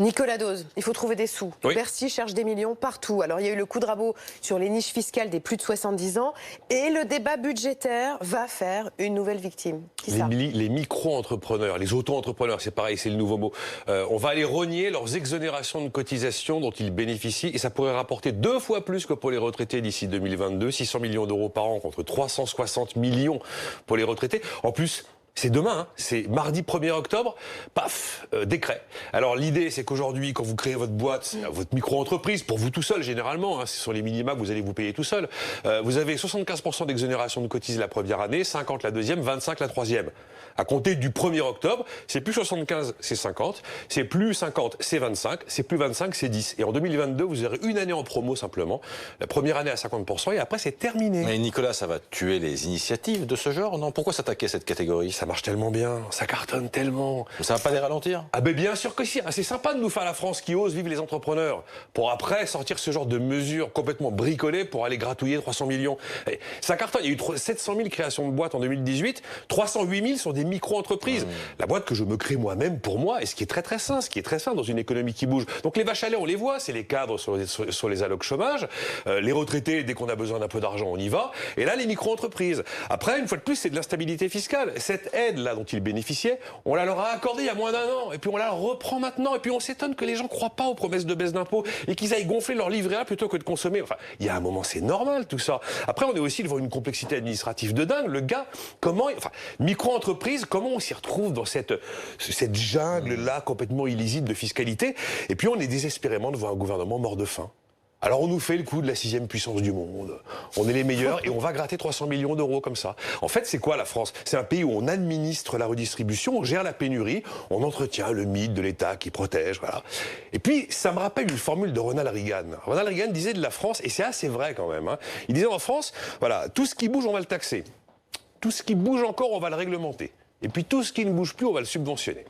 Nicolas Dose, il faut trouver des sous. Oui. Bercy cherche des millions partout. Alors il y a eu le coup de rabot sur les niches fiscales des plus de 70 ans et le débat budgétaire va faire une nouvelle victime. Qui ça ? Les micro-entrepreneurs, les auto-entrepreneurs, c'est pareil, c'est le nouveau mot. On va aller rogner leurs exonérations de cotisations dont ils bénéficient et ça pourrait rapporter 2 fois plus que pour les retraités d'ici 2022, 600 millions d'euros par an contre 360 millions pour les retraités. En plus, c'est demain, hein, c'est mardi 1er octobre, paf, décret. Alors l'idée, c'est qu'aujourd'hui, quand vous créez votre boîte, votre micro-entreprise, pour vous tout seul généralement, hein, c'est sur les minima que vous allez vous payer tout seul, vous avez 75% d'exonération de cotises la première année, 50 la deuxième, 25 la troisième. À compter du 1er octobre, c'est plus 75, c'est 50, c'est plus 50, c'est 25, c'est plus 25, c'est 10. Et en 2022, vous aurez une année en promo simplement, la première année à 50% et après c'est terminé. Mais Nicolas, ça va tuer les initiatives de ce genre, non? Pourquoi s'attaquer à cette catégorie? Ça marche tellement bien, ça cartonne tellement. Ça va pas les ralentir? Ah ben bien sûr que si, c'est sympa de nous faire la France qui ose, vive les entrepreneurs, pour après sortir ce genre de mesures complètement bricolées pour aller gratouiller 300 millions. Et ça cartonne, il y a eu 700 000 créations de boîtes en 2018, 308 000 sont des micro-entreprises. La boîte que je me crée moi-même pour moi, et ce qui est très très sain, dans une économie qui bouge. Donc les vaches à lait, on les voit, c'est les cadres sur les allocs chômage, les retraités, dès qu'on a besoin d'un peu d'argent, on y va, et là les micro-entreprises. Après, une fois de plus, c'est de l'instabilité fiscale. Cette aide-là dont ils bénéficiaient, on la leur a accordée il y a moins d'1 an, et puis on la reprend maintenant, et puis on s'étonne que les gens croient pas aux promesses de baisse d'impôts, et qu'ils aillent gonfler leur livret A plutôt que de consommer. Enfin, il y a un moment, c'est normal tout ça. Après, on est aussi devant une complexité administrative de dingue. Le gars, micro-entreprise, comment on s'y retrouve dans cette jungle-là complètement illisible de fiscalité? Et puis on est désespérément devant un gouvernement mort de faim. Alors on nous fait le coup de la 6e puissance du monde. On est les meilleurs et on va gratter 300 millions d'euros comme ça. En fait, c'est quoi la France? C'est un pays où on administre la redistribution, on gère la pénurie, on entretient le mythe de l'État qui protège, voilà. Et puis, ça me rappelle une formule de Ronald Reagan. Ronald Reagan disait de la France, et c'est assez vrai quand même, hein, il disait en France, voilà, tout ce qui bouge, on va le taxer. Tout ce qui bouge encore, on va le réglementer. Et puis tout ce qui ne bouge plus, on va le subventionner.